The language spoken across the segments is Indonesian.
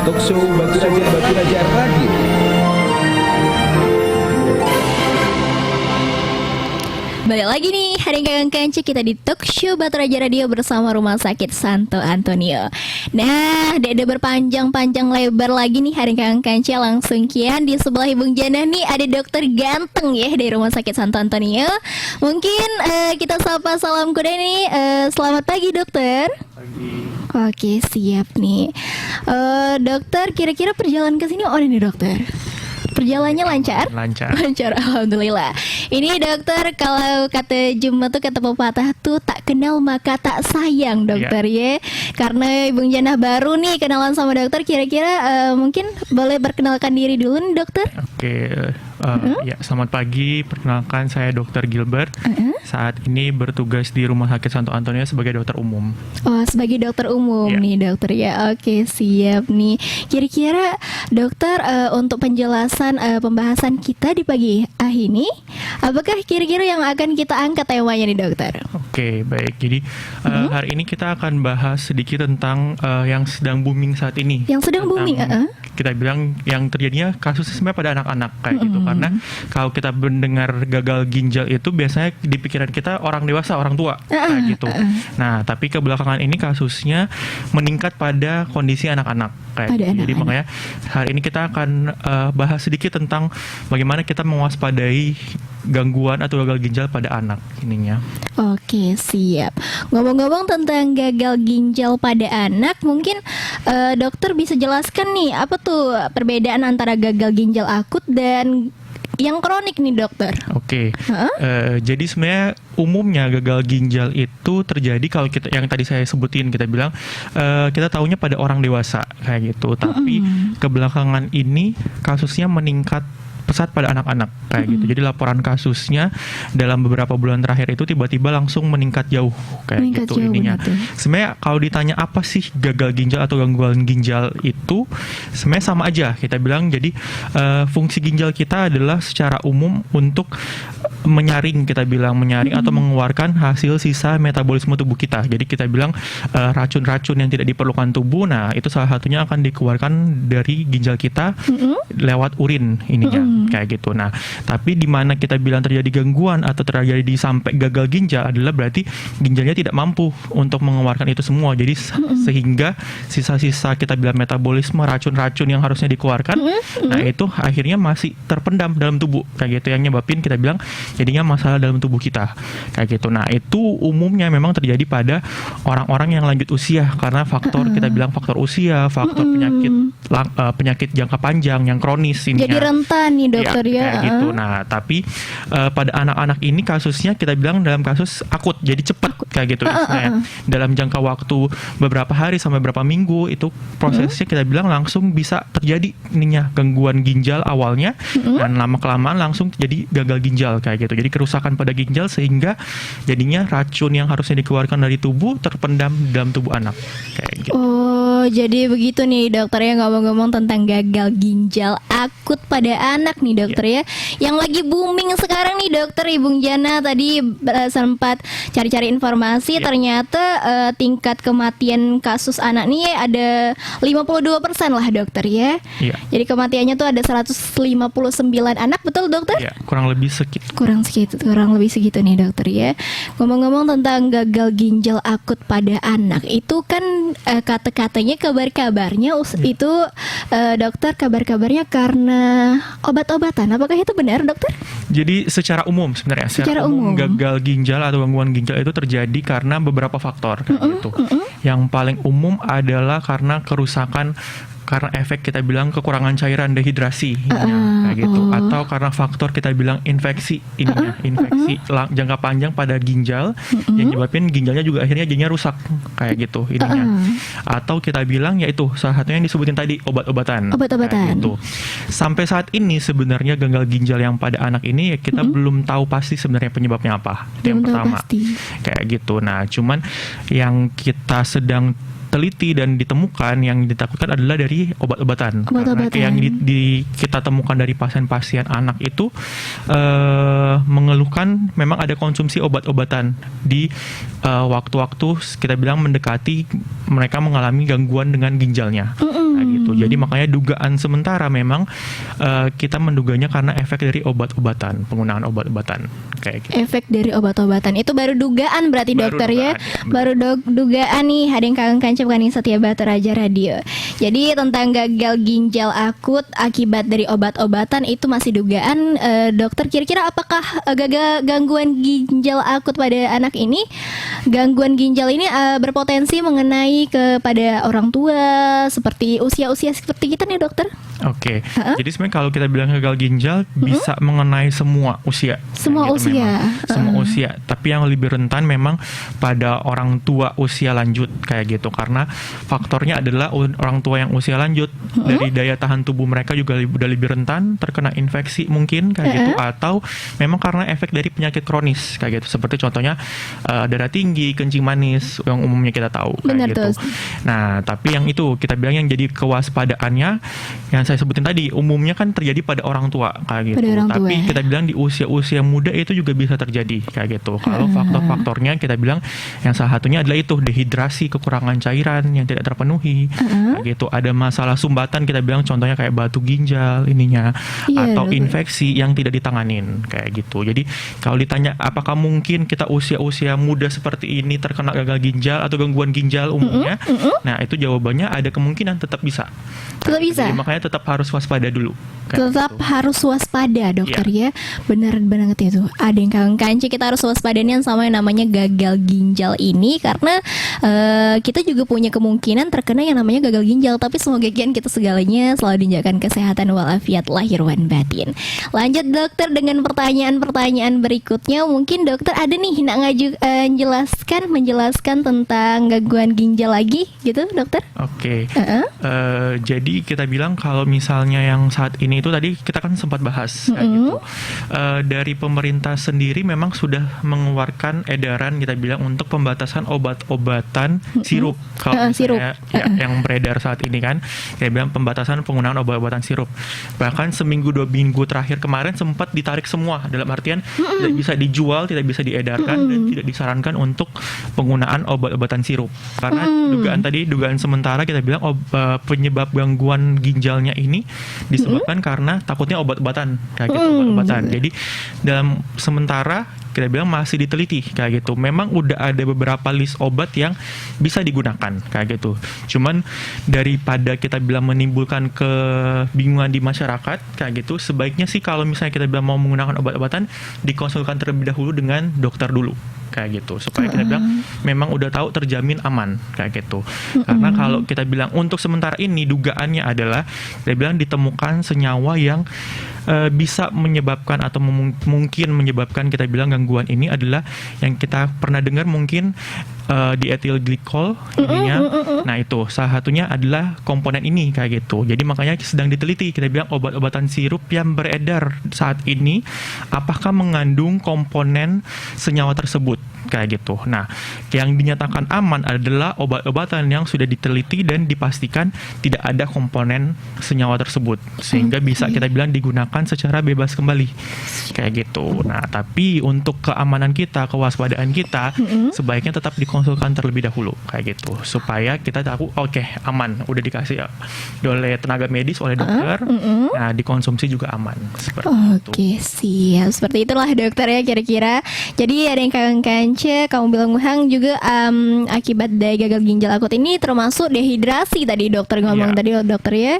Talkshow Batu Raja Radio. Balik lagi nih, hari Kangen Kanci kita di Talkshow Batu Raja Radio bersama Rumah Sakit Santo Antonio. Nah, dede berpanjang-panjang lebar lagi nih hari Kangen Kanci. Langsung kian di sebelah Ibu Jana nih ada dokter ganteng ya dari Rumah Sakit Santo Antonio. Mungkin kita sapa salam kuda nih. Selamat pagi dokter. Pagi. Oke, siap nih. Dokter, kira-kira perjalanan ke sini nih dokter? Perjalanannya lancar? Lancar, alhamdulillah. Ini dokter, kalau kata Jumlah tuh, kata pepatah tuh, tak kenal maka tak sayang dokter ya. Karena Ibu Jana baru nih kenalan sama dokter, kira-kira mungkin boleh perkenalkan diri dulu nih dokter. Oke, ya selamat pagi. Perkenalkan saya Dr. Gilbert. Saat ini bertugas di Rumah Sakit Santo Antonio sebagai dokter umum. Oh, sebagai dokter umum nih dokter ya. Oke, siap nih. Kira-kira dokter untuk penjelasan pembahasan kita di pagi ini, apakah kira-kira yang akan kita angkat temanya nih dokter? Oke, baik. Jadi hari ini kita akan bahas sedikit tentang yang sedang booming saat ini. Yang sedang booming, kita bilang yang terjadinya kasusnya sebenarnya pada anak-anak kayak gitu. Karena kalau kita mendengar gagal ginjal itu biasanya di pikiran kita orang dewasa, orang tua kayak gitu. Nah, tapi kebelakangan ini kasusnya meningkat pada kondisi anak-anak kayak gitu. Jadi makanya hari ini kita akan bahas sedikit tentang bagaimana kita mewaspadai gangguan atau gagal ginjal pada anak ininya. Oke, siap. Ngomong-ngomong tentang gagal ginjal pada anak, mungkin dokter bisa jelaskan nih apa tuh perbedaan antara gagal ginjal akut dan yang kronik nih dokter? Oke. Jadi sebenarnya umumnya gagal ginjal itu terjadi kalau kita yang tadi saya sebutin, kita bilang kita tahunya pada orang dewasa kayak gitu. Tapi kebelakangan ini kasusnya meningkat pesat pada anak-anak kayak gitu. Jadi laporan kasusnya dalam beberapa bulan terakhir itu tiba-tiba langsung meningkat jauh kayak gitu ininya. Sebenarnya kalau ditanya apa sih gagal ginjal atau gangguan ginjal itu, sebenarnya sama aja kita bilang. Jadi fungsi ginjal kita adalah secara umum untuk menyaring, kita bilang menyaring atau mengeluarkan hasil sisa metabolisme tubuh kita. Jadi kita bilang racun-racun yang tidak diperlukan tubuh, nah itu salah satunya akan dikeluarkan dari ginjal kita lewat urin ininya. Kayak gitu. Nah, tapi di mana kita bilang terjadi gangguan atau terjadi sampai gagal ginjal adalah berarti ginjalnya tidak mampu untuk mengeluarkan itu semua. Jadi sehingga sisa-sisa kita bilang metabolisme racun-racun yang harusnya dikeluarkan, nah itu akhirnya masih terpendam dalam tubuh kayak gitu, yang nyebabin kita bilang jadinya masalah dalam tubuh kita kayak gitu. Nah, itu umumnya memang terjadi pada orang-orang yang lanjut usia karena faktor kita bilang faktor usia, faktor penyakit jangka panjang yang kronis ini. Jadi rentan nih dokter ya. Kayak gitu. Nah, tapi pada anak-anak ini kasusnya kita bilang dalam kasus akut, jadi cepat kayak gitu. Dalam jangka waktu beberapa hari sampai beberapa minggu itu prosesnya kita bilang langsung bisa terjadi ininya gangguan ginjal awalnya, dan lama-kelamaan langsung jadi gagal ginjal kayak gitu. Jadi kerusakan pada ginjal sehingga jadinya racun yang harusnya dikeluarkan dari tubuh terpendam dalam tubuh anak kayak gitu. Oh, jadi begitu nih dokter ya, ngomong-ngomong tentang gagal ginjal akut pada anak nih dokter ya. Yang lagi booming sekarang nih dokter, Ibu Jana tadi sempat cari-cari informasi, ternyata tingkat kematian kasus anak nih ada 52% lah dokter ya. Jadi kematiannya tuh ada 159 anak, betul dokter? Iya, kurang lebih segitu. Kurang lebih segitu nih dokter ya. Ngomong-ngomong tentang gagal ginjal akut pada anak, itu kan kata-katanya kabar-kabarnya itu dokter, kabar-kabarnya karena obat-obatan. Apakah itu benar dokter? Jadi secara umum sebenarnya secara umum gagal ginjal atau gangguan ginjal itu terjadi karena beberapa faktor gitu. Yang paling umum adalah karena kerusakan, karena efek kita bilang kekurangan cairan, dehidrasi kayak gitu, atau karena faktor kita bilang infeksi jangka panjang pada ginjal yang nyebabin ginjalnya juga akhirnya jadinya rusak kayak gitu ininya. Atau kita bilang yaitu salah satunya yang disebutin tadi obat-obatan. Gitu. Sampai saat ini sebenarnya gagal ginjal yang pada anak ini ya kita belum tahu pasti sebenarnya penyebabnya apa. Itu yang pertama. Kayak gitu. Nah, cuman yang kita sedang teliti dan ditemukan yang ditakutkan adalah dari obat-obatan. Karena yang kita temukan dari pasien-pasien anak itu mengeluhkan memang ada konsumsi obat-obatan di waktu-waktu kita bilang mendekati mereka mengalami gangguan dengan ginjalnya. Nah, gitu. Jadi makanya dugaan sementara memang kita menduganya karena efek dari obat-obatan, penggunaan obat-obatan kayak gitu. Efek dari obat-obatan itu baru dugaan berarti Baru dokter ya. dugaan, ya, Baru dugaan nih, ada yang kangen kancep kan nih Setia Batu Raja Radio. Jadi tentang gagal ginjal akut akibat dari obat-obatan itu masih dugaan. Dokter, kira-kira apakah gangguan ginjal akut pada anak ini, gangguan ginjal ini berpotensi mengenai kepada orang tua seperti usia-usia seperti kita nih dokter? Oke. Jadi sebenarnya kalau kita bilang gagal ginjal bisa mengenai semua usia. Semua Gitu usia. memang. Semua usia. Tapi yang lebih rentan memang pada orang tua usia lanjut kayak gitu, karena faktornya adalah orang tua yang usia lanjut dari daya tahan tubuh mereka juga udah lebih rentan terkena infeksi mungkin kayak gitu, atau memang karena efek dari penyakit kronis kayak gitu, seperti contohnya darah tinggi, kencing manis yang umumnya kita tahu kayak Benar gitu. tuh. Nah, tapi yang itu kita bilang yang jadi kewaspadaannya yang saya sebutin tadi umumnya kan terjadi pada orang tua kayak gitu. Pada orang Tapi tua. kita bilang di usia-usia muda itu juga bisa terjadi kayak gitu. Kalau faktor-faktornya kita bilang yang salah satunya adalah itu dehidrasi, kekurangan cairan yang tidak terpenuhi. Kayak gitu. Ada masalah sumbatan kita bilang contohnya kayak batu ginjal ininya, Iya, atau dokter. infeksi yang tidak ditanganin kayak gitu. Jadi kalau ditanya apakah mungkin kita usia-usia muda seperti ini terkena gagal ginjal atau gangguan ginjal umumnya? Nah, itu jawabannya ada kemungkinan tetap bisa. Tetap bisa. Jadi makanya tetap harus waspada dulu. Kayak Tetap gitu. harus waspada dokter ya. Bener banget itu. Ada yang kangen kanci, kita harus waspadain sama yang namanya gagal ginjal ini, karena kita juga punya kemungkinan terkena yang namanya gagal ginjal. Tapi semoga kita segalanya selalu dijaga kesehatan walafiat lahir wan batin. Lanjut dokter dengan pertanyaan-pertanyaan berikutnya. Mungkin dokter ada nih nak menjelaskan tentang gangguan ginjal lagi gitu dokter? Oke. Jadi kita bilang kalau misalnya yang saat ini itu tadi kita kan sempat bahas kayak gitu. Dari pemerintah sendiri memang sudah mengeluarkan edaran kita bilang untuk pembatasan obat-obatan sirup. Kalau Sirup. misalnya yang beredar saat ini kan, kita bilang pembatasan penggunaan obat-obatan sirup. Bahkan seminggu 2 minggu terakhir kemarin sempat ditarik semua, dalam artian tidak bisa dijual, tidak bisa diedarkan dan tidak disarankan untuk penggunaan obat-obatan sirup. Karena dugaan sementara kita bilang penyebab gangguan ginjalnya ini disebabkan karena takutnya obat-obatan kayak gitu, obat-obatan. Jadi dalam sementara kita bilang masih diteliti kayak gitu. Memang udah ada beberapa list obat yang bisa digunakan kayak gitu. Cuman daripada kita bilang menimbulkan kebingungan di masyarakat kayak gitu, sebaiknya sih kalau misalnya kita bilang mau menggunakan obat-obatan dikonsulkan terlebih dahulu dengan dokter dulu kayak gitu, supaya kita bilang memang udah tahu terjamin aman kayak gitu. Karena kalau kita bilang untuk sementara ini dugaannya adalah kita bilang ditemukan senyawa yang bisa menyebabkan atau mungkin menyebabkan kita bilang gangguan ini adalah yang kita pernah dengar mungkin diethylglycol glikol ininya. Nah, itu salah satunya adalah komponen ini kayak gitu. Jadi makanya sedang diteliti kita bilang obat-obatan sirup yang beredar saat ini apakah mengandung komponen senyawa tersebut kayak gitu. Nah, yang dinyatakan aman adalah obat-obatan yang sudah diteliti dan dipastikan tidak ada komponen senyawa tersebut sehingga bisa kita bilang digunakan secara bebas kembali kayak gitu. Nah, tapi untuk keamanan kita, kewaspadaan kita sebaiknya tetap dikonsulkan terlebih dahulu kayak gitu supaya kita tahu oke, aman, udah dikasih oleh tenaga medis, oleh dokter. Nah, dikonsumsi juga aman seperti itu. Oke, siap. Seperti itulah dokter ya kira-kira. Jadi ada yang kangen kance, kamu bilang Muhang juga akibat dari gagal ginjal akut ini termasuk dehidrasi tadi dokter ngomong tadi dokter ya.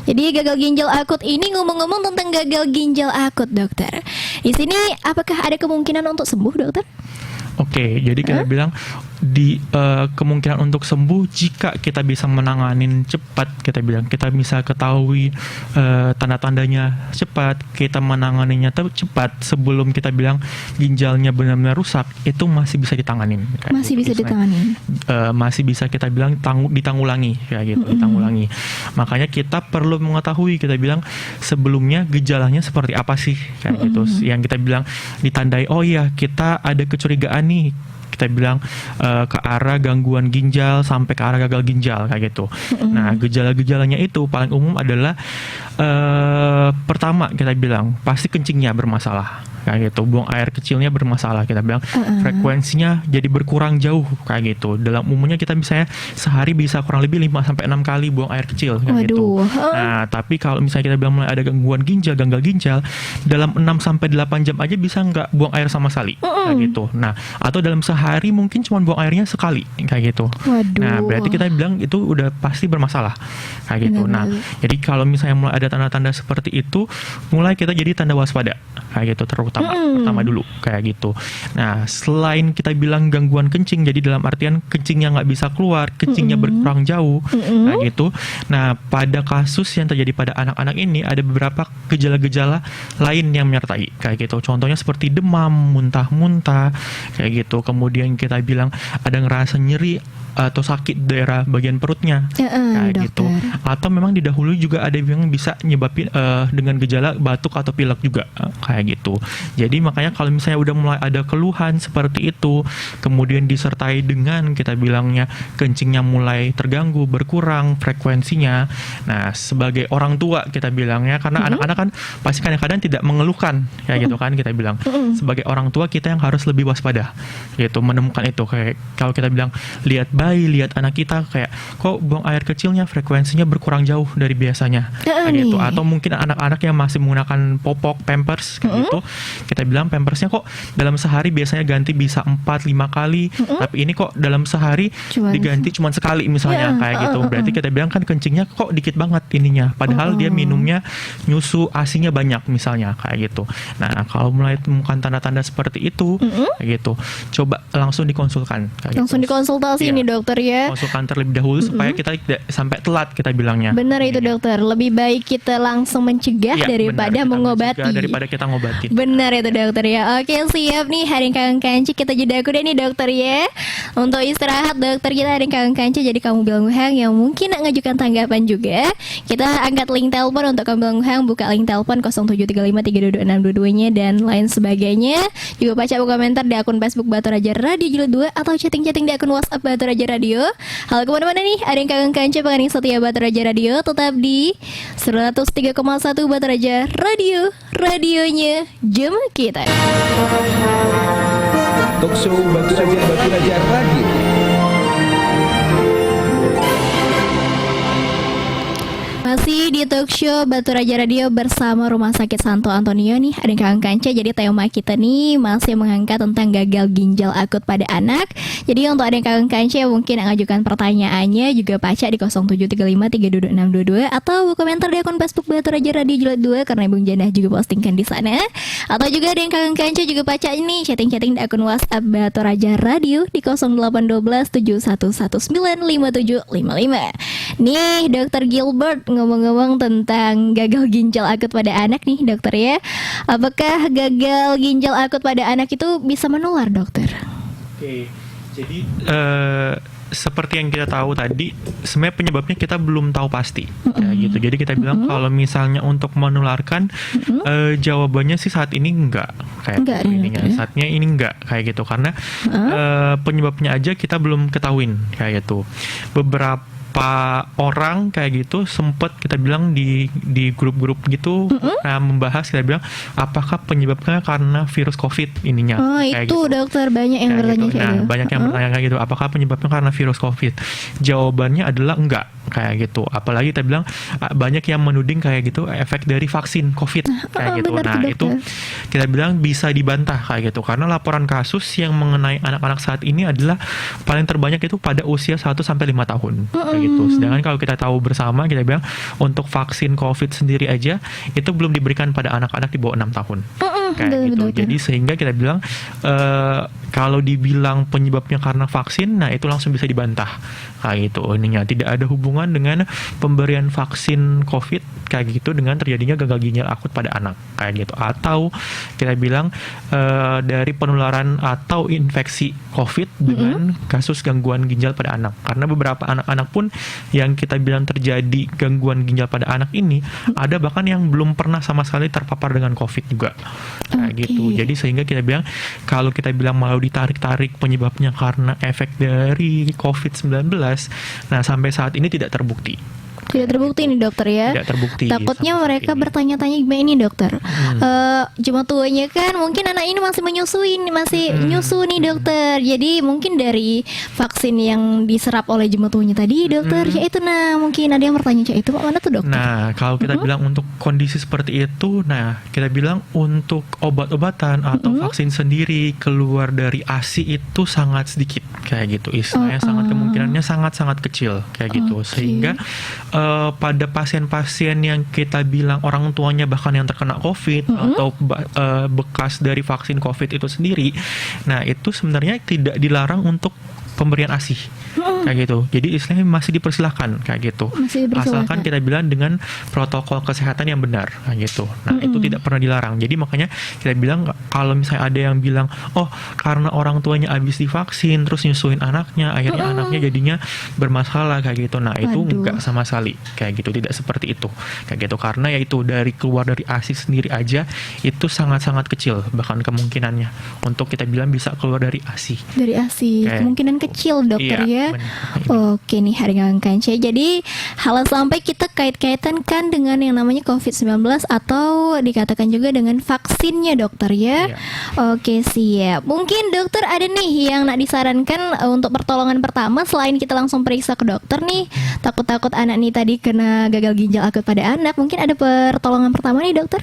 Jadi gagal ginjal akut ini ngomong-ngomong tentang gagal ginjal akut dokter. Di sini apakah ada kemungkinan untuk sembuh dokter? Oke, jadi kita bilang di kemungkinan untuk sembuh jika kita bisa menanganin cepat, kita bilang kita bisa ketahui tanda-tandanya cepat, kita menanganinya cepat sebelum kita bilang ginjalnya benar-benar rusak, itu masih bisa ditanganin. Masih bisa ditanganin. Masih bisa kita bilang ditanggulangi kayak gitu, ditanggulangi. Makanya kita perlu mengetahui kita bilang sebelumnya gejalanya seperti apa sih kayak gitu. Yang kita bilang ditandai, oh iya kita ada kecurigaan nih, kita bilang ke arah gangguan ginjal sampai ke arah gagal ginjal kayak gitu. Nah, gejala-gejalanya itu paling umum adalah pertama kita bilang pasti kencingnya bermasalah kayak gitu. Buang air kecilnya bermasalah, kita bilang frekuensinya jadi berkurang jauh kayak gitu. Dalam umumnya kita misalnya sehari bisa kurang lebih 5 sampai 6 kali buang air kecil kayak gitu. Nah, tapi kalau misalnya kita bilang mulai ada gangguan ginjal, gagal ginjal, dalam 6 sampai 8 jam aja bisa nggak buang air sama sekali kayak gitu. Nah, atau dalam sehari mungkin cuma buang airnya sekali kayak gitu. Nah, berarti kita bilang itu udah pasti bermasalah kayak gitu. Nah, jadi kalau misalnya mulai ada tanda-tanda seperti itu, mulai kita jadi tanda waspada kayak gitu, terutama pertama dulu kayak gitu. Nah, selain kita bilang gangguan kencing, jadi dalam artian kencingnya nggak bisa keluar, kencingnya berkurang jauh kayak gitu. Nah, pada kasus yang terjadi pada anak-anak ini ada beberapa gejala-gejala lain yang menyertai kayak gitu. Contohnya seperti demam, muntah-muntah kayak gitu. Kemudian kita bilang ada ngerasa nyeri atau sakit daerah bagian perutnya kayak gitu. Atau memang didahului juga ada yang bisa nyebabin dengan gejala batuk atau pilek juga kayak gitu. Jadi makanya kalau misalnya udah mulai ada keluhan seperti itu, kemudian disertai dengan kita bilangnya kencingnya mulai terganggu, berkurang frekuensinya. Nah, sebagai orang tua kita bilangnya, karena anak-anak kan pasti kadang-kadang tidak mengeluhkan kayak gitu kan, kita bilang sebagai orang tua kita yang harus lebih waspada gitu, menemukan itu. Kayak kalau kita bilang lihat bayi, lihat anak kita kayak kok buang air kecilnya frekuensinya berkurang jauh dari biasanya kayak gitu. Atau mungkin anak-anak yang masih menggunakan popok, pampers kayak gitu, kita bilang pampersnya kok dalam sehari biasanya ganti bisa 4-5 kali, tapi ini kok dalam sehari diganti cuma sekali misalnya kayak gitu. Berarti kita bilang kan kencingnya kok dikit banget ininya, padahal dia minumnya nyusu ASI-nya banyak misalnya kayak gitu. Nah, kalau mulai temukan tanda-tanda seperti itu kayak gitu, coba langsung dikonsulkan kayak langsung gitu. dikonsultasi nih dokter ya. Konsulkan terlebih dahulu supaya kita tidak sampai telat kita bilangnya. Benar itu dokter. Lebih baik kita langsung mencegah daripada mengobati. Daripada kita ngobati. Benar itu dokter ya. Oke, siap nih hari Kangen Kanci, kita jeda dulu deh nih dokter ya. Untuk istirahat dokter kita hari Kangen Kanci, jadi kamu bilang Hang yang mungkin ngajukan tanggapan juga. Kita angkat link telepon untuk kamu bilang Hang, buka link telepon 0735322622-nya dan lain sebagainya. Juga baca komentar di akun Facebook Batu Raja Radio Jilid 2 atau chatting-chatting di akun WhatsApp Batu Raja Radio. Halo kemana-mana nih, ada yang kangen kanca pengen setia Batu Raja Radio, tetap di 103,1 Batu Raja Radio, radionya jam kita. Talkshow Batu Raja Radio. Masih di talk show Batu Raja Radio bersama Rumah Sakit Santo Antonio nih, ada yang kangen kanca. Jadi tema kita nih masih mengangkat tentang gagal ginjal akut pada anak. Jadi untuk ada yang kangen kanca mungkin mengajukan pertanyaannya juga baca di 0735322622 atau komentar di akun Facebook Batu Raja Radio Jilid 2 karena Bung Janah juga postingkan di sana. Atau juga ada yang kangen kanca juga baca ini chatting-chatting di akun WhatsApp Batu Raja Radio di 081271195755. Nih Dokter Gilbert ngomong-ngomong tentang gagal ginjal akut pada anak nih dokter ya. Apakah gagal ginjal akut pada anak itu bisa menular dokter? Oke, jadi seperti yang kita tahu tadi, sebenarnya penyebabnya kita belum tahu pasti kayak gitu. Jadi kita bilang kalau misalnya untuk menularkan, jawabannya sih saat ini enggak kayak gitu ininya. Saatnya ini enggak kayak gitu karena penyebabnya aja kita belum ketahuin kayak gitu. Beberapa orang kayak gitu sempet kita bilang di grup-grup gitu membahas, kita bilang apakah penyebabnya karena virus COVID ininya. Kayak itu gitu. Dokter banyak yang bertanya gitu. Nah, banyak yang bertanya kayak gitu, apakah penyebabnya karena virus COVID? Jawabannya adalah enggak kayak gitu. Apalagi kita bilang banyak yang menuding kayak gitu efek dari vaksin COVID kayak gitu. Nah, itu kita bilang bisa dibantah kayak gitu karena laporan kasus yang mengenai anak-anak saat ini adalah paling terbanyak itu pada usia 1 sampai 5 tahun. Gitu. Sedangkan kalau kita tahu bersama, kita bilang untuk vaksin COVID sendiri aja itu belum diberikan pada anak-anak di bawah 6 tahun. Kayak gitu. Jadi sehingga kita bilang kalau dibilang penyebabnya karena vaksin, nah itu langsung bisa dibantah kayak gitu. Ininya tidak ada hubungan dengan pemberian vaksin COVID kayak gitu dengan terjadinya gagal ginjal akut pada anak kayak gitu. Atau kita bilang dari penularan atau infeksi COVID dengan kasus gangguan ginjal pada anak. Karena beberapa anak-anak pun yang kita bilang terjadi gangguan ginjal pada anak ini ada bahkan yang belum pernah sama sekali terpapar dengan COVID juga kayak Oke. gitu. Jadi sehingga kita bilang kalau kita bilang mau ditarik-tarik penyebabnya karena efek dari COVID-19, nah sampai saat ini tidak terbukti. Tidak terbukti nih dokter ya. Tidak terbukti. Takutnya sampai saat mereka ini. bertanya-tanya gimana ini dokter. Jemaah tuanya kan mungkin anak ini masih menyusui, masih nyusu nih dokter. Jadi mungkin dari vaksin yang diserap oleh jemaah tuanya tadi dokter, ya itu nah mungkin ada yang bertanya itu mana tuh dokter? Nah, kalau kita bilang untuk kondisi seperti itu, nah kita bilang untuk obat-obatan atau vaksin sendiri keluar dari ASI itu sangat sedikit kayak gitu. Istilahnya sangat kemungkinannya sangat-sangat kecil kayak gitu. Oke. Sehingga pada pasien-pasien yang kita bilang orang tuanya bahkan yang terkena COVID atau bekas dari vaksin COVID itu sendiri, nah itu sebenarnya tidak dilarang untuk pemberian ASI kayak gitu. Jadi istilahnya masih dipersilahkan kayak gitu. Masih dipersilakan. Asalkan kita bilang dengan protokol kesehatan yang benar kayak gitu. Nah, itu tidak pernah dilarang. Jadi makanya kita bilang kalau misalnya ada yang bilang, "Oh, karena orang tuanya habis divaksin terus nyusuin anaknya, akhirnya anaknya jadinya bermasalah," kayak gitu. Nah, itu Aduh. enggak sama sekali kayak gitu, tidak seperti itu. Kayak gitu karena yaitu dari keluar dari ASI sendiri aja itu sangat-sangat kecil bahkan kemungkinannya untuk kita bilang bisa keluar dari ASI. Dari ASI Kayak kemungkinan kecil dokter Iya, ya. benar. Oke nih Haringan Kanci. Jadi hal sampai kita kait-kaitan kan dengan yang namanya COVID-19 atau dikatakan juga dengan vaksinnya dokter ya. Iya. Oke siap. Mungkin dokter ada nih yang nak disarankan untuk pertolongan pertama selain kita langsung periksa ke dokter nih. Takut-takut anak nih tadi kena gagal ginjal akut pada anak. Mungkin ada pertolongan pertama nih dokter?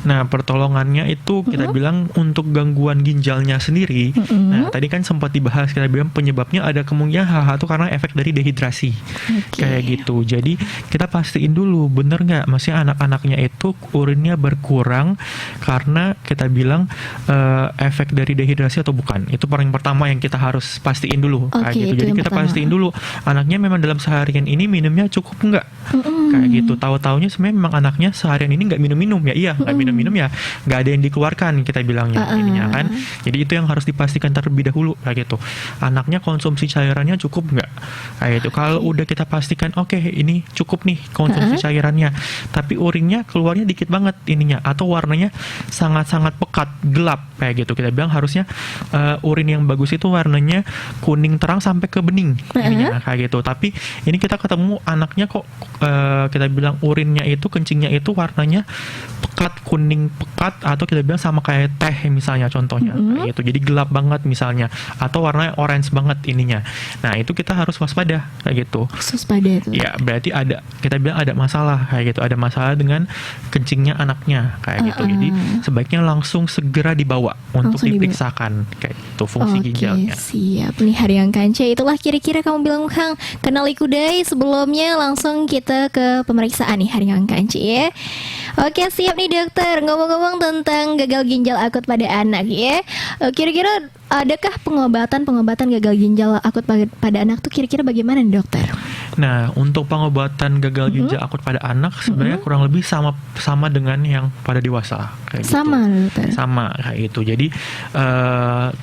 Nah, pertolongannya itu kita bilang untuk gangguan ginjalnya sendiri. Nah, tadi kan sempat dibahas kita bilang penyebabnya ada kemungkinan hal-hal itu karena efek dari dehidrasi. Oke. Kayak gitu. Jadi kita pastiin dulu bener nggak maksudnya anak-anaknya itu urinnya berkurang karena kita bilang efek dari dehidrasi atau bukan. Itu paling pertama yang kita harus pastiin dulu kayak Oke, gitu. itu Jadi yang kita pertama. pastiin dulu anaknya memang dalam seharian ini minumnya cukup nggak? Kayak gitu. Tahu-taunya sebenarnya memang anaknya seharian ini nggak minum-minum ya. Iya, nggak minum-minum ya. Nggak ada yang dikeluarkan kita bilangnya ininya kan. Jadi itu yang harus dipastikan terlebih dahulu kayak gitu. Anaknya konsumsi cairannya cukup nggak? Kayak gitu. Kalau udah kita pastikan oke, ini cukup nih konsumsi cairannya. Tapi urinnya keluarnya dikit banget ininya atau warnanya sangat-sangat pekat, gelap kayak gitu. Kita bilang harusnya urin yang bagus itu warnanya kuning terang sampai ke bening ininya kayak gitu. Tapi ini kita ketemu anaknya kok kita bilang urinnya itu kencingnya itu warnanya pekat, kuning pekat atau kita bilang sama kayak teh misalnya contohnya kayak gitu. Jadi gelap banget misalnya atau warnanya orange banget ininya. Nah, itu kita harus waspada kayak gitu. Khusus pada itu. Ya, berarti ada kita bilang ada masalah kayak gitu. Ada masalah dengan kencingnya anaknya kayak gitu. Jadi sebaiknya langsung segera dibawa untuk Langsung dibawa. diperiksakan kayak gitu fungsi ginjalnya. Siap nih Haringan Kanci. Itulah kira-kira kamu bilang Kang kenali kudai sebelumnya langsung kita ke pemeriksaan nih Haringan Kanci ya. Oke siap nih dokter. Ngomong-ngomong tentang gagal ginjal akut pada anak ya. Kira-kira adakah pengobatan gagal ginjal akut pada anak tuh kira-kira bagaimana nih dokter? Nah, untuk pengobatan gagal ginjal akut pada anak sebenarnya kurang lebih sama dengan yang pada dewasa kayak gitu. Sama dokter. Sama kayak gitu. Jadi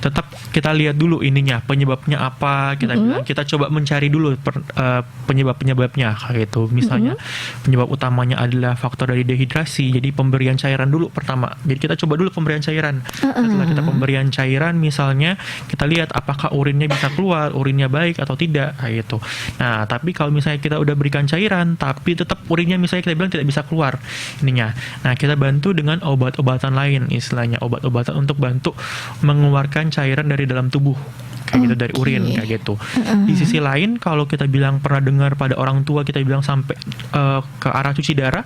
tetap kita lihat dulu ininya penyebabnya apa. Kita coba mencari dulu penyebab-penyebabnya kayak gitu. Misalnya penyebab utamanya adalah faktor dari dehidrasi. Jadi pemberian cairan dulu pertama. Jadi kita coba dulu pemberian cairan. Setelah kita pemberian cairan misalnya kita lihat apakah urinnya bisa keluar, urinnya baik atau tidak kayak gitu. Nah, tapi kalau misalnya kita udah berikan cairan tapi tetap urinnya misalnya kita bilang tidak bisa keluar ininya. Nah, kita bantu dengan obat-obatan lain istilahnya, obat-obatan untuk bantu mengeluarkan cairan dari dalam tubuh kayak gitu dari urin kayak gitu. Di sisi lain kalau kita bilang pernah dengar pada orang tua kita bilang sampai ke arah cuci darah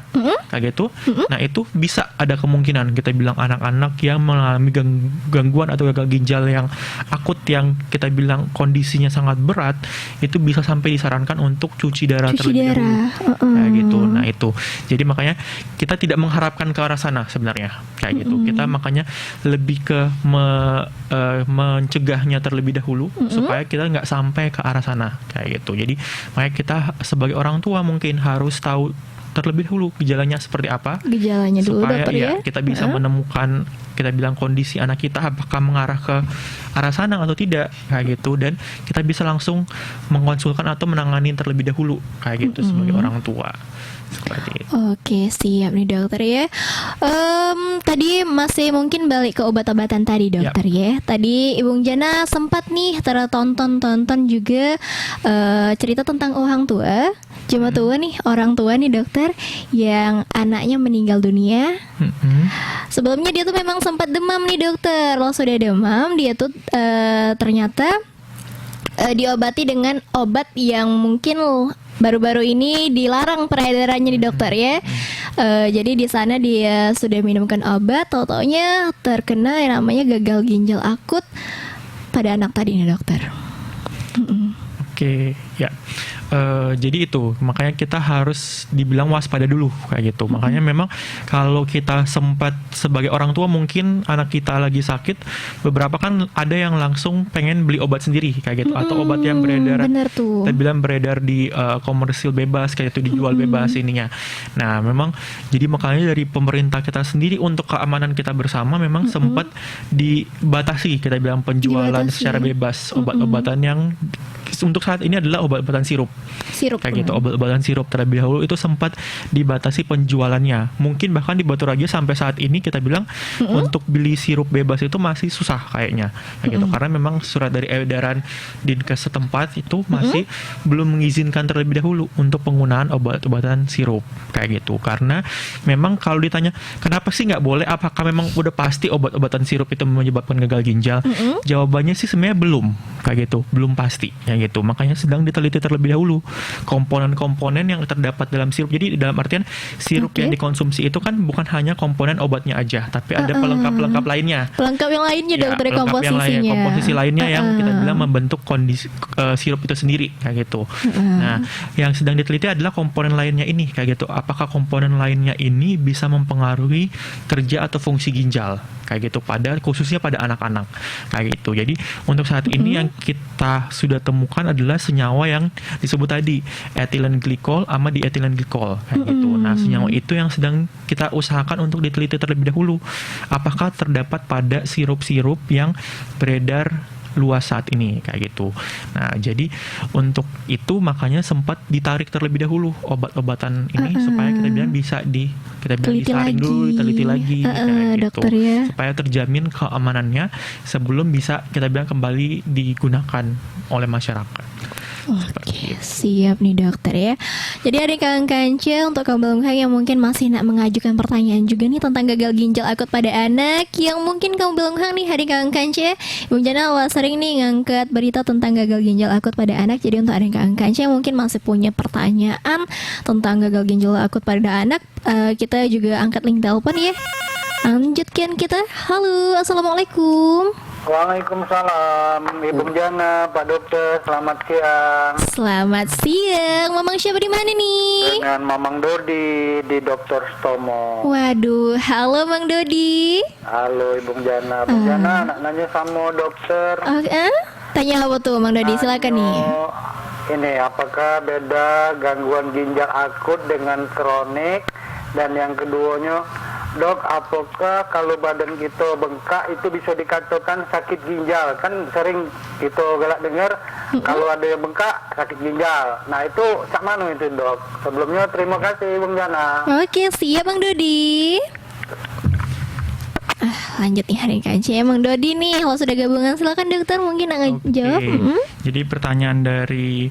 kayak gitu. Nah, itu bisa ada kemungkinan kita bilang anak-anak yang mengalami gangguan atau gagal ginjal yang akut yang kita bilang kondisinya sangat berat itu bisa sampai disarankan untuk cuci darah terlebih dahulu. Kayak gitu. Nah, itu. Jadi makanya kita tidak mengharapkan ke arah sana sebenarnya kayak gitu. Kita makanya lebih ke mencegahnya terlebih dahulu supaya kita nggak sampai ke arah sana kayak gitu. Jadi makanya kita sebagai orang tua mungkin harus tahu terlebih dahulu gejalanya seperti apa, Gejalanya dulu supaya dokter ya. kita bisa menemukan, kita bilang kondisi anak kita apakah mengarah ke arah sana atau tidak kayak gitu, dan kita bisa langsung mengonsulkan atau menangani terlebih dahulu kayak gitu sebagai orang tua seperti itu. Oke, siap nih dokter ya. Tadi masih mungkin balik ke obat-obatan tadi dokter ya. Tadi Ibu Jana sempat nih tonton juga cerita tentang orang tua, orang tua nih dokter yang anaknya meninggal dunia. Sebelumnya dia tuh memang sempat demam nih dokter. Kalau sudah demam dia tuh ternyata diobati dengan obat yang mungkin baru-baru ini dilarang peredarannya di dokter ya. Jadi di sana dia sudah minumkan obat, tau-taunya terkena yang namanya gagal ginjal akut pada anak tadi nih dokter. Oke, ya. Jadi itu makanya kita harus dibilang waspada dulu kayak gitu. Makanya memang kalau kita sempat sebagai orang tua, mungkin anak kita lagi sakit, beberapa kan ada yang langsung pengen beli obat sendiri kayak gitu, atau obat yang beredar, kita bilang beredar di komersil bebas kayak itu, dijual bebas ininya. Nah memang jadi makanya dari pemerintah kita sendiri untuk keamanan kita bersama memang sempat dibatasi, kita bilang penjualan secara bebas obat-obatan yang untuk saat ini adalah obat-obatan sirup kayak gitu. Obat-obatan sirup terlebih dahulu itu sempat dibatasi penjualannya. Mungkin bahkan di Batu Raja sampai saat ini kita bilang untuk beli sirup bebas itu masih susah kayaknya kayak gitu, karena memang surat dari edaran Dinkes setempat itu masih belum mengizinkan terlebih dahulu untuk penggunaan obat-obatan sirup kayak gitu. Karena memang kalau ditanya kenapa sih nggak boleh, apakah memang udah pasti obat-obatan sirup itu menyebabkan gagal ginjal? Jawabannya sih sebenarnya belum kayak gitu, belum pasti ya gitu. Makanya sedang diteliti terlebih dahulu komponen-komponen yang terdapat dalam sirup. Jadi dalam artian sirup yang dikonsumsi itu kan bukan hanya komponen obatnya aja, tapi ada pelengkap-pelengkap lainnya. Pelengkap yang lainnya Ya, dokter, pelengkap komposisinya. yang lain, komposisi lainnya yang kita bilang membentuk kondisi sirup itu sendiri kayak gitu. Nah, yang sedang diteliti adalah komponen lainnya ini kayak gitu. Apakah komponen lainnya ini bisa mempengaruhi kerja atau fungsi ginjal kayak gitu, khususnya pada anak-anak kayak gitu. Jadi untuk saat ini yang kita sudah temukan adalah senyawa yang disebut tadi ethylene glycol sama diethylene glycol kayak gitu. Nah senyawa itu yang sedang kita usahakan untuk diteliti terlebih dahulu, apakah terdapat pada sirup-sirup yang beredar luas saat ini kayak gitu. Nah jadi untuk itu makanya sempat ditarik terlebih dahulu obat-obatan ini supaya kita bilang bisa disaring dulu, diteliti lagi kayak gitu, dokter ya, supaya terjamin keamanannya sebelum bisa kita bilang kembali digunakan oleh masyarakat. Oke, siap nih dokter ya. Jadi ada Kang Kance untuk kaum belum yang mungkin masih nak mengajukan pertanyaan juga nih tentang gagal ginjal akut pada anak, yang mungkin kaum belum nih hari Kang Kance, Ibu Jana sering nih ngangkat berita tentang gagal ginjal akut pada anak. Jadi untuk ada Kang Kance yang mungkin masih punya pertanyaan tentang gagal ginjal akut pada anak, kita juga angkat link telepon ya. Lanjutkan kita. Halo, assalamualaikum. Waalaikumsalam, Ibu Jana, Pak Dokter, selamat siang. Selamat siang, Mamang siapa di mana nih? Dengan Mamang Dodi di Dokter Stomo. Waduh, halo Mang Dodi. Halo Ibu Jana, Ibu Jana, nak nanya sama dokter. Tanya apa tuh Mang Dodi, silakan nih. Ini apakah beda gangguan ginjal akut dengan kronik? Dan yang keduanya, dok, apakah kalau badan kita bengkak itu bisa dikatakan sakit ginjal? Kan sering itu galak dengar kalau ada yang bengkak sakit ginjal. Nah itu cak mana itu dok? Sebelumnya terima kasih Bung Jana. Oke, siap Bang Dodi. Lanjut nih hari kaji Bang Dodi nih, kalau sudah gabungan silakan dokter mungkin akan jawab. Jadi pertanyaan dari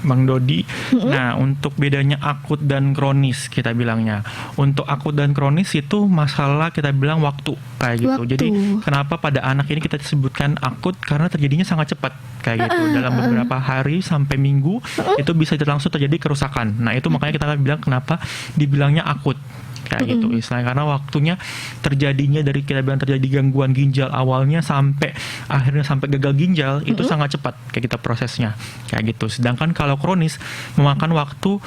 Bang Dodi. Nah, untuk bedanya akut dan kronis kita bilangnya. Untuk akut dan kronis itu masalah kita bilang waktu kayak gitu. Jadi kenapa pada anak ini kita sebutkan akut, karena terjadinya sangat cepat kayak gitu. Dalam beberapa hari sampai minggu itu bisa langsung terjadi kerusakan. Nah, itu makanya kita bilang kenapa dibilangnya akut kayak gitu istilahnya, karena waktunya terjadinya dari kita bilang terjadi gangguan ginjal awalnya sampai akhirnya sampai gagal ginjal itu sangat cepat kayak kita prosesnya kayak gitu. Sedangkan kalau kronis memakan waktu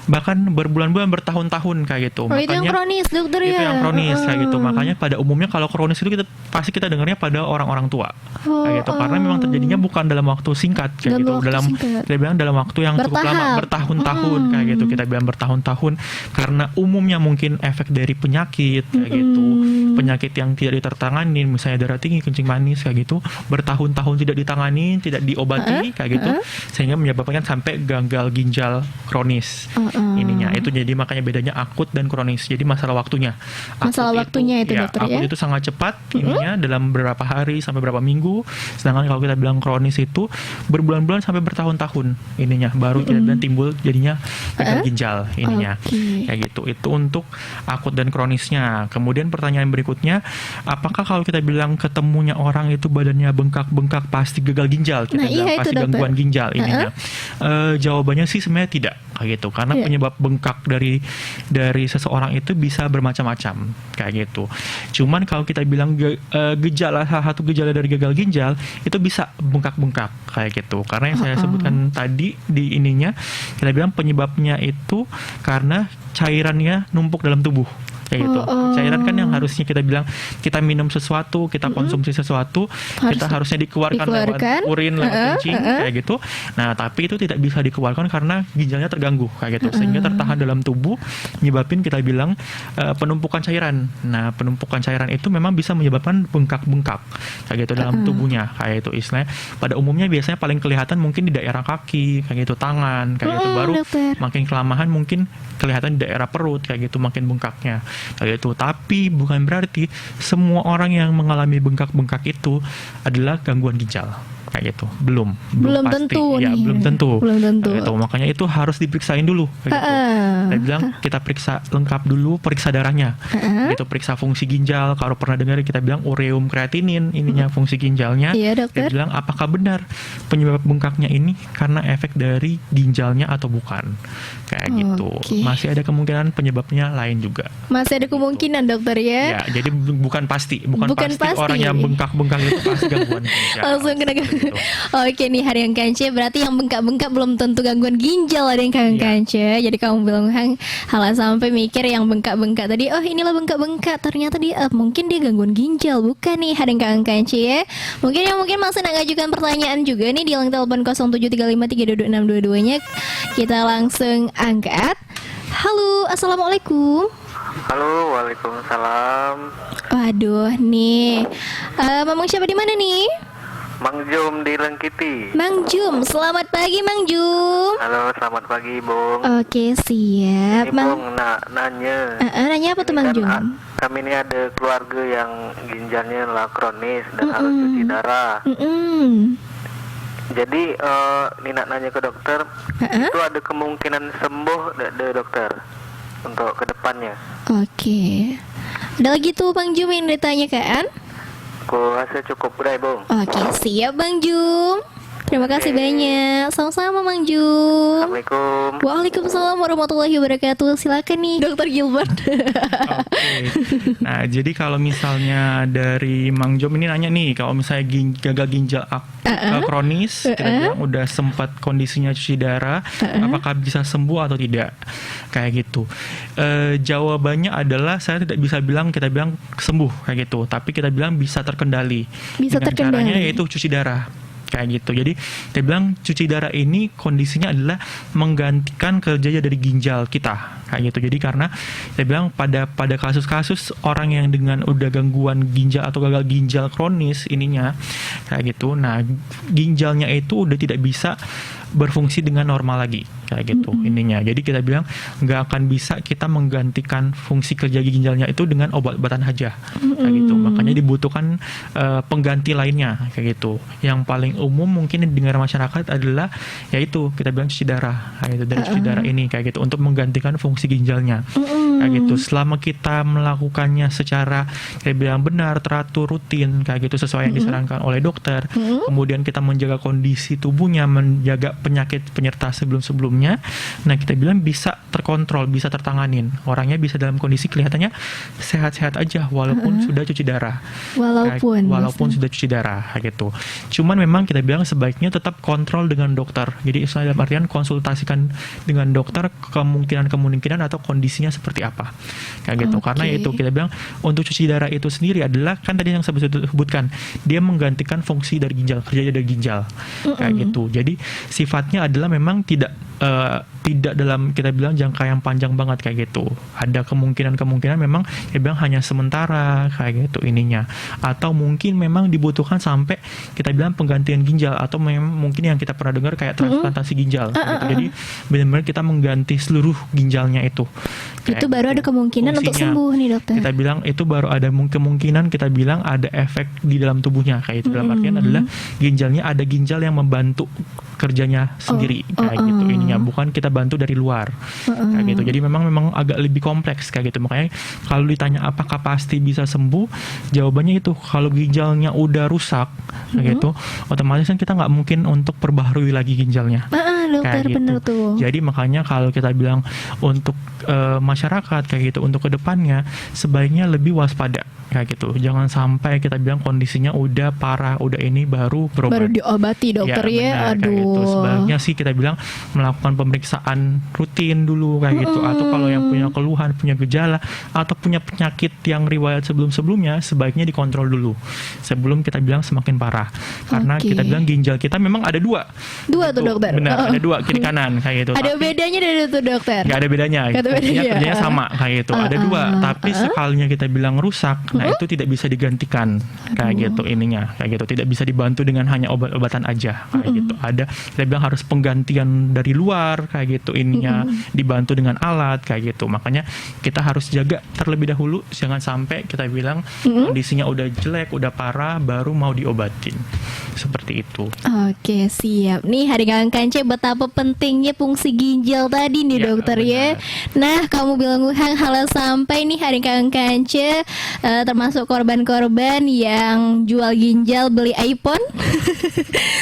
bahkan berbulan-bulan, bertahun-tahun kayak gitu. Oh, itu yang kronis dokter ya? Itu yang kronis kayak gitu. Makanya pada umumnya kalau kronis itu pasti kita dengarnya pada orang-orang tua kayak gitu, karena memang terjadinya bukan dalam waktu singkat kayak gitu, kita bilang dalam waktu yang cukup lama, bertahun-tahun kayak gitu, kita bilang bertahun-tahun, karena umumnya mungkin efek dari penyakit kayak gitu, penyakit yang tidak ditertangani, misalnya darah tinggi, kencing manis kayak gitu, bertahun-tahun tidak ditangani, tidak diobati kayak gitu, sehingga menyebabkan sampai gagal ginjal kronis ininya. Itu jadi makanya bedanya akut dan kronis. Jadi masalah waktunya. Masalah waktunya itu dokter ya. Akut itu sangat cepat ininya dalam beberapa hari sampai beberapa minggu. Sedangkan kalau kita bilang kronis itu berbulan-bulan sampai bertahun-tahun ininya, baru kita bilang timbul jadinya gagal ginjal ininya. Kayak gitu. Itu untuk akut dan kronisnya. Kemudian pertanyaan berikutnya, apakah kalau kita bilang ketemunya orang itu badannya bengkak-bengkak pasti gagal ginjal? Kita bilang pasti gangguan ginjal ininya. Jawabannya sih sebenarnya tidak kayak gitu, karena penyebab bengkak dari seseorang itu bisa bermacam-macam kayak gitu. Cuman kalau kita bilang salah satu gejala dari gagal ginjal itu bisa bengkak-bengkak kayak gitu, karena yang saya sebutkan tadi di ininya, kita bilang penyebabnya itu karena cairannya numpuk dalam tubuh kayak gitu. Cairan kan yang harusnya kita bilang kita minum sesuatu, kita konsumsi sesuatu, kita harusnya dikeluarkan lewat urin, lewat kencing kayak gitu. Nah, tapi itu tidak bisa dikeluarkan karena ginjalnya terganggu kayak gitu, sehingga tertahan dalam tubuh, nyebabin kita bilang penumpukan cairan. Nah, penumpukan cairan itu memang bisa menyebabkan bengkak-bengkak kayak gitu dalam tubuhnya kayak itu. Istilahnya pada umumnya biasanya paling kelihatan mungkin di daerah kaki kayak gitu, tangan kayak gitu, baru makin kelamahan mungkin kelihatan di daerah perut kayak gitu, makin bengkaknya kayak gitu. Tapi bukan berarti semua orang yang mengalami bengkak-bengkak itu adalah gangguan ginjal kayak gitu. Belum pasti. Tentu ya, nih. belum tentu. Gitu. Makanya itu harus diperiksain dulu kayak gitu. Saya bilang kita periksa lengkap dulu, periksa darahnya. Gitu, periksa fungsi ginjal. Kalau pernah dengar kita bilang ureum kreatinin ininya fungsi ginjalnya. Iya, Kita bilang apakah benar penyebab bengkaknya ini karena efek dari ginjalnya atau bukan. Kayak gitu. Masih ada kemungkinan penyebabnya lain juga. Masih ada kemungkinan dokter ya. Ya, jadi bukan pasti orang yang bengkak-bengkak itu pasti gangguan ginjal. Langsung kena gitu. Oke nih hari yang kance, berarti yang bengkak-bengkak belum tentu gangguan ginjal, ada yang kance. Jadi kamu bilang halah sampai mikir yang bengkak-bengkak tadi, oh inilah bengkak-bengkak, ternyata dia mungkin dia gangguan ginjal, bukan nih ada yang kance ya. Mungkin masih nak ngajukan pertanyaan juga nih di line telepon 0735322622 nya. Kita langsung angkat. Halo, assalamualaikum. Halo, waalaikumsalam. Waduh nih, Mamang siapa di mana nih? Mang Jum di Lengkiti. Mang Jum, selamat pagi Mang Jum. Halo, selamat pagi Bung. Oke siap. Ini Bung nanya. Nanya apa tuh Mang Jum? Kami ini ada keluarga yang ginjalnya lah kronis dan harus cuci darah. Jadi ini nak nanya ke dokter, itu ada kemungkinan sembuh dokter untuk kedepannya? Oke. Ada lagi tuh Bang Jum yang ditanyakan? Aku rasa cukup deh Bung. Oke siap Bang Jum. Terima kasih banyak. Sama-sama Mang Jum. Assalamualaikum. Waalaikumsalam warahmatullahi wabarakatuh. Silakan nih Dokter Gilbert. Oke. Nah, jadi kalau misalnya dari Mang Jom ini nanya nih, kalau misalnya gagal ginjal kronis, kita bilang udah sempat kondisinya cuci darah, apakah bisa sembuh atau tidak? Kayak gitu. Jawabannya adalah saya tidak bisa bilang kita bilang sembuh kayak gitu, tapi kita bilang bisa terkendali. Bisa dengan terkendali. caranya yaitu cuci darah. Kayak gitu. Jadi dia bilang cuci darah ini kondisinya adalah menggantikan kerja dari ginjal kita. Kayak gitu. Jadi karena dia bilang pada kasus-kasus orang yang dengan udah gangguan ginjal atau gagal ginjal kronis ininya kayak gitu. Nah, ginjalnya itu udah tidak bisa berfungsi dengan normal lagi kayak gitu ininya. Jadi kita bilang nggak akan bisa kita menggantikan fungsi kerja ginjalnya itu dengan obat-obatan aja kayak gitu. Makanya dibutuhkan pengganti lainnya kayak gitu. Yang paling umum mungkin didengar masyarakat adalah yaitu kita bilang cuci darah kayak gitu, dari cuci darah ini kayak gitu untuk menggantikan fungsi ginjalnya kayak gitu. Selama kita melakukannya secara kita bilang benar, teratur, rutin kayak gitu sesuai yang disarankan oleh dokter, kemudian kita menjaga kondisi tubuhnya, menjaga penyakit penyerta sebelum-sebelumnya, nah kita bilang bisa terkontrol, bisa tertanganin. Orangnya bisa dalam kondisi kelihatannya sehat-sehat aja walaupun sudah cuci darah. Walaupun sudah cuci darah gitu. Cuman memang kita bilang sebaiknya tetap kontrol dengan dokter. Jadi dalam artian konsultasikan dengan dokter kemungkinan atau kondisinya seperti apa. Kayak gitu. Karena itu kita bilang untuk cuci darah itu sendiri adalah kan tadi yang saya sebutkan, dia menggantikan fungsi dari ginjal, kerja dari ginjal. Kayak gitu. Jadi sifatnya adalah memang tidak dalam kita bilang jangka yang panjang banget kayak gitu. Ada kemungkinan memang kita bilang hanya sementara kayak gitu ininya. Atau mungkin memang dibutuhkan sampai kita bilang penggantian ginjal atau memang mungkin yang kita pernah dengar kayak transplantasi ginjal. Gitu. Jadi benar-benar kita mengganti seluruh ginjalnya itu. Itu baru ada kemungkinan untuk sembuh nih dokter. Kita bilang itu baru ada kemungkinan kita bilang ada efek di dalam tubuhnya kayak itu. Dalam artian adalah ginjalnya ada ginjal yang membantu kerjanya sendiri kayak gitu ininya, bukan kita bantu dari luar kayak gitu. Jadi memang agak lebih kompleks kayak gitu. Makanya kalau ditanya apakah pasti bisa sembuh, jawabannya itu kalau ginjalnya udah rusak kayak gitu, otomatis kan kita nggak mungkin untuk perbaharui lagi ginjalnya. Dokter gitu. bener tuh. Jadi makanya kalau kita bilang untuk masyarakat kayak gitu untuk kedepannya sebaiknya lebih waspada kayak gitu. Jangan sampai kita bilang kondisinya udah parah, udah ini baru berobat. Baru diobati dokter ya. Benar, kayak gitu. Sebaiknya sih kita bilang melakukan pemeriksaan rutin dulu kayak gitu. Atau kalau yang punya keluhan, punya gejala atau punya penyakit yang riwayat sebelumnya sebaiknya dikontrol dulu sebelum kita bilang semakin parah. Karena kita bilang ginjal kita memang ada dua. Dua tuh dokter. Benar, ada dua kiri kanan kayak gitu. Ada bedanya dari itu dokter? Gak ada bedanya. Kerjanya sama kayak gitu. Ada dua, tapi sekalinya kita bilang rusak, nah itu tidak bisa digantikan kayak gitu ininya, kayak gitu. Tidak bisa dibantu dengan hanya obat-obatan aja kayak gitu. Ada kita bilang harus penggantian dari luar kayak gitu ininya, dibantu dengan alat kayak gitu. Makanya kita harus jaga terlebih dahulu, jangan sampai kita bilang kondisinya udah jelek, udah parah baru mau diobatin. Seperti itu. Oke, siap. Nih hari Kance betapa pentingnya fungsi ginjal tadi nih dokter ya. Nah, kamu bilang hal sampai nih hari Kance termasuk korban-korban yang jual ginjal beli iPhone.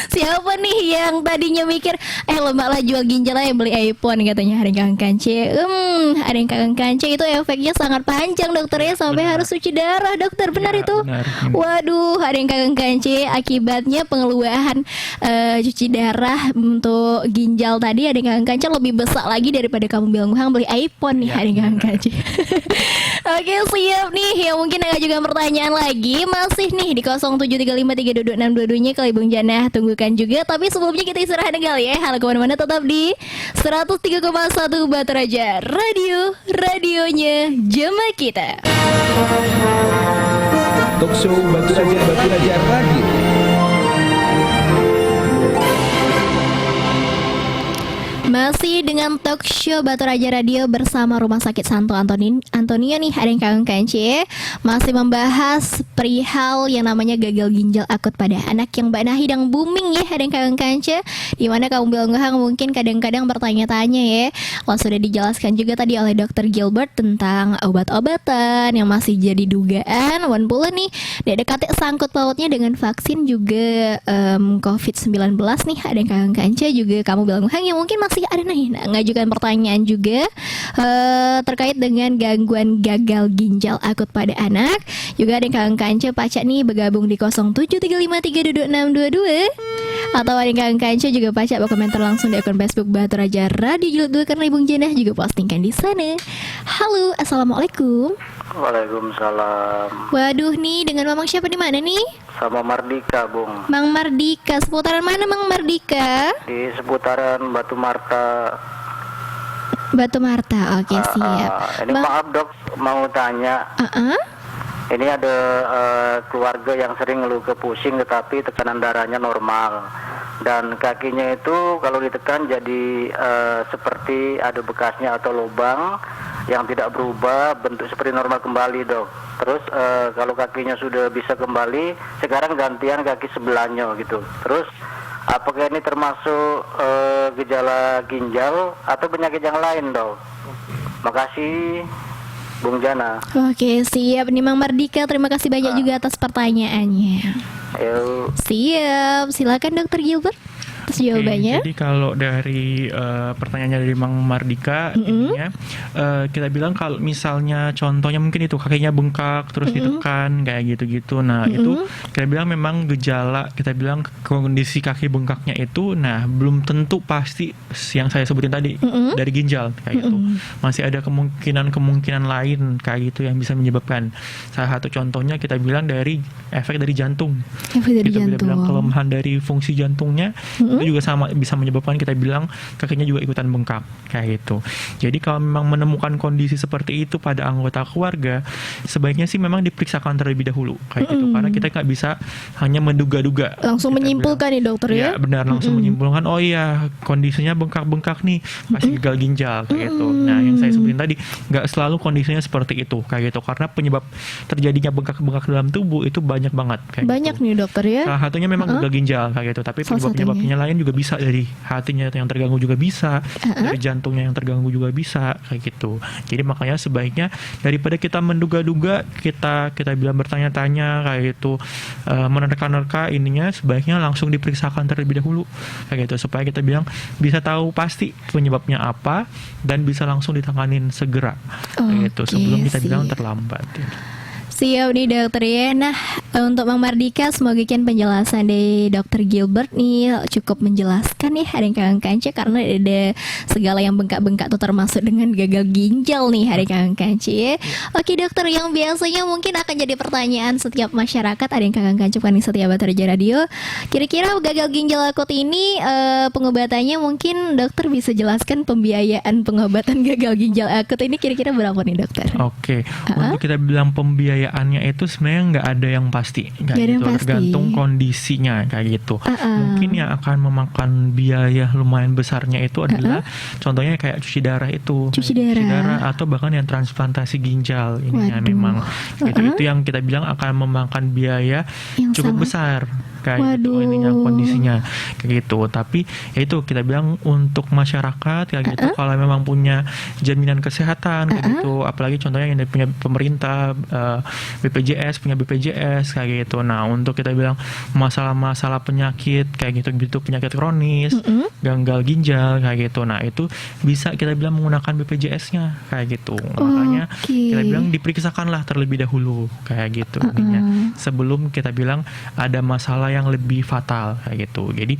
Siapa nih yang tadinya mikir lembak lah jual ginjal aja beli iPhone katanya hari Kance. Hari Kance itu efeknya sangat panjang dokter ya, sampai harus cuci darah dokter. Benar itu? Benar. Waduh, hari Kance akibatnya pengeluaran cuci darah untuk ginjal tadi hari Kance lebih besar lagi daripada kamu bilang beli iPhone nih hari Kance. Oke, siap nih. Ya mungkin ada juga pertanyaan lagi masih nih di 0735322622-nya kalau Bung Jana tunggukan juga. Tapi sebelumnya kita istirahat kali ya. Halo kemana-mana, tetap di 103,1 Batu Raja Radio, radionya jemaah kita. Talkshow Batu Raja Radio. Masih dengan talk show Batu Raja Radio bersama Rumah Sakit Santo Antonia nih, ada yang kangen Kance masih membahas perihal yang namanya gagal ginjal akut pada anak yang Mbak Nahi yang booming ya, ada yang kangen Kance. Dimana kamu bilang mungkin kadang-kadang bertanya-tanya ya, sudah dijelaskan juga tadi oleh Dr. Gilbert tentang obat-obatan yang masih jadi dugaan. Wan pula nih, dekatnya sangkut pautnya dengan vaksin juga COVID-19 nih, ada yang kangen Kance juga. Kamu bilang yang mungkin masih ada nih ngajukan pertanyaan juga terkait dengan gangguan gagal ginjal akut pada anak. Juga ada yang kangen Kance Pacak nih bergabung di 0735322622, atau ada yang kangen Kance juga Pacak berkomentar langsung di akun Facebook Batu Raja Radio Jilid 2 karena Ibung Jenah juga postingkan di sana. Halo, assalamualaikum. Waalaikumsalam. Waduh nih, dengan Mamang siapa di mana nih? Sama Mardika, Bung. Mang Mardika, seputaran mana Mang Mardika? Di seputaran Batu Marta. Batu Marta, oke siap. Ini maaf dok, mau tanya. Ini ada keluarga yang sering ngeluh pusing tetapi tekanan darahnya normal. Dan kakinya itu kalau ditekan jadi seperti ada bekasnya atau lubang yang tidak berubah, bentuk seperti normal kembali dok. Terus kalau kakinya sudah bisa kembali, sekarang gantian kaki sebelahnya gitu. Terus apakah ini termasuk gejala ginjal atau penyakit yang lain dok? Makasih Bung Jana. Oke siap nih Mang Mardika, terima kasih banyak juga atas pertanyaannya. Ayo. Siap, silakan Dokter Gilbert atas jawabannya. Jadi kalau dari pertanyaannya dari Mang Mardika, intinya kita bilang kalau misalnya contohnya mungkin itu kakinya bengkak terus ditekan kayak gitu-gitu. Nah itu kita bilang memang gejala, kita bilang kondisi kaki bengkaknya itu, nah belum tentu pasti yang saya sebutin tadi dari ginjal kayak gitu. Masih ada kemungkinan lain kayak gitu yang bisa menyebabkan. Salah satu contohnya kita bilang dari efek dari jantung. Efek dari Kita jantung. bilang kelemahan dari fungsi jantungnya itu juga sama bisa menyebabkan kita bilang kakinya juga ikutan bengkak kayak gitu. Jadi kalau memang menemukan kondisi seperti itu pada anggota keluarga, sebaiknya sih memang diperiksakan terlebih dahulu kayak gitu, karena kita nggak bisa hanya menduga-duga. Langsung Kita menyimpulkan nih dokter ya. Ya benar, langsung menyimpulkan oh iya kondisinya bengkak-bengkak nih pasti gagal ginjal kayak gitu. Nah yang saya sebutin tadi nggak selalu kondisinya seperti itu kayak gitu, karena penyebab terjadinya bengkak-bengkak dalam tubuh itu banyak banget kayak Banyak gitu. nih dokter ya. Salah satunya memang gagal ginjal kayak gitu, tapi Salah penyebab-penyebabnya lain juga bisa, dari hatinya yang terganggu juga bisa, dari jantungnya yang terganggu juga bisa kayak gitu. Jadi makanya sebaiknya daripada kita menduga-duga, kita bilang bertanya-tanya kayak gitu, menerka-nerka ininya, sebaiknya langsung diperiksakan terlebih dahulu kayak gitu, supaya kita bilang bisa tahu pasti penyebabnya apa dan bisa langsung ditanganin segera kayak gitu, sebelum kita bilang terlambat. Siap nih dokter ya. Nah untuk Mang Mardika, semoga kan penjelasan dari dokter Gilbert nih cukup menjelaskan ya hari Kangen Kanca, karena ada segala yang bengkak-bengkak tuh termasuk dengan gagal ginjal nih hari Kangen Kanca ya. Oke dokter, yang biasanya mungkin akan jadi pertanyaan setiap masyarakat, ada yang Kangen Kanca nih setiap Batarja Radio. Kira-kira gagal ginjal akut ini pengobatannya, mungkin dokter bisa jelaskan pembiayaan pengobatan gagal ginjal akut ini kira-kira berapa nih dokter? Oke, untuk kita bilang pembiayaannya itu sebenarnya nggak ada yang pasti, kayak gitu, tergantung kondisinya kayak gitu. Mungkin yang akan memakan biaya lumayan besarnya itu adalah contohnya kayak cuci darah itu, Cuci darah. atau bahkan yang transplantasi ginjal ininya memang itu yang kita bilang akan memakan biaya Yang cukup sangat besar kayak gitu ininya kondisinya kayak gitu. Tapi ya itu kita bilang untuk masyarakat kayak gitu, kalau memang punya jaminan kesehatan kayak gitu, apalagi contohnya yang punya pemerintah, BPJS punya BPJS kayak gitu. Nah untuk kita bilang masalah-masalah penyakit kayak gitu penyakit kronis, gagal ginjal kayak gitu, nah itu bisa kita bilang menggunakan BPJS-nya kayak gitu. Makanya kita bilang diperiksakanlah terlebih dahulu kayak gitu ininya, sebelum kita bilang ada masalah yang lebih fatal kayak gitu. Jadi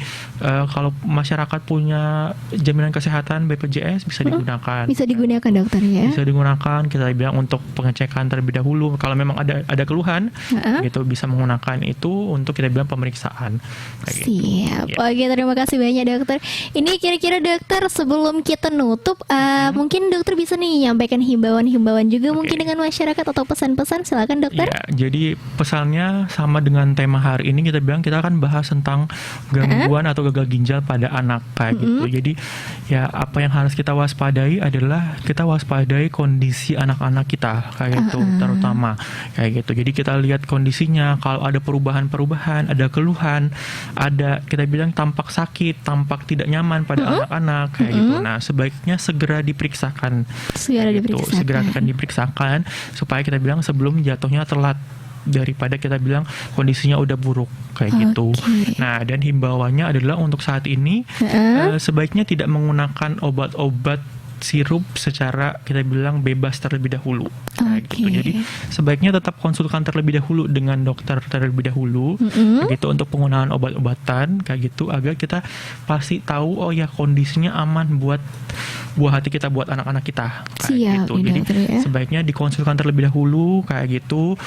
kalau masyarakat punya jaminan kesehatan BPJS bisa digunakan. Bisa digunakan dokter ya. Bisa digunakan, kita bilang untuk pengecekan terlebih dahulu. Kalau memang ada keluhan gitu bisa menggunakan itu untuk kita bilang pemeriksaan kayak gitu. Siap. Oke, terima kasih banyak dokter. Ini kira-kira dokter sebelum kita nutup, mungkin dokter bisa nih nyampaikan himbauan-himbauan juga mungkin dengan masyarakat atau pesan-pesan, silakan dokter. Ya, jadi pesannya sama dengan tema hari ini, kita bilang kita akan bahas tentang gangguan atau gagal ginjal pada anak kayak gitu. Jadi ya apa yang harus kita waspadai adalah kita waspadai kondisi anak-anak kita kayak gitu, terutama kayak gitu. Jadi kita lihat kondisinya, kalau ada perubahan-perubahan, ada keluhan, ada kita bilang tampak sakit, tampak tidak nyaman pada anak-anak kayak gitu. Nah sebaiknya segera diperiksakan. Segera diperiksakan. Segera akan diperiksakan supaya kita bilang sebelum jatuhnya telat, daripada kita bilang kondisinya udah buruk kayak gitu. Nah dan himbauannya adalah untuk saat ini sebaiknya tidak menggunakan obat-obat sirup secara kita bilang bebas terlebih dahulu kayak gitu. Jadi sebaiknya tetap konsulkan terlebih dahulu dengan dokter terlebih dahulu kayak gitu untuk penggunaan obat-obatan kayak gitu, agar kita pasti tahu oh ya kondisinya aman buat buah hati kita, buat anak-anak kita kayak gitu. Jadi sebaiknya dikonsulkan terlebih dahulu kayak gitu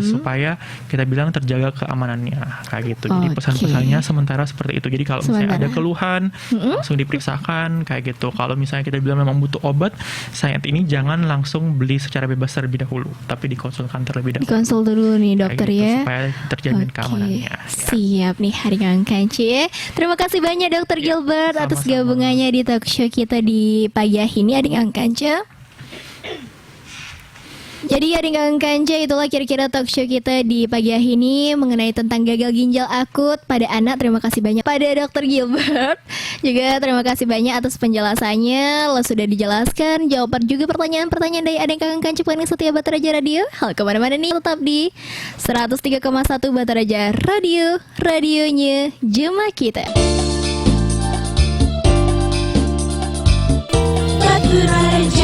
supaya kita bilang terjaga keamanannya kayak gitu. Jadi pesan-pesannya sementara seperti itu. Jadi kalau misalnya ada keluhan langsung diperiksakan kayak gitu. Kalau misalnya kita bilang memang butuh obat saat ini, jangan langsung beli secara bebas terlebih dahulu, tapi dikonsulkan terlebih dahulu. Dikonsul dulu nih dokter gitu, ya, supaya terjamin keamanannya. Siap nih hari Kangen Kanca. Terima kasih banyak dokter Gilbert atas gabungannya di talk show kita di pagi ini, Adik Kangen Kanca. Jadi Adik Kangen Kanca, itulah kira-kira talk show kita di pagi ini mengenai tentang gagal ginjal akut pada anak. Terima kasih banyak pada Dokter Gilbert. Juga terima kasih banyak atas penjelasannya. Lo sudah dijelaskan, jawaban juga pertanyaan-pertanyaan dari Adik Kangen Kanca paling setia Bataraja Radio. Hal kemana-mana nih, tetap di 103,1 Bataraja Radio, radionya jemaah kita. Surareja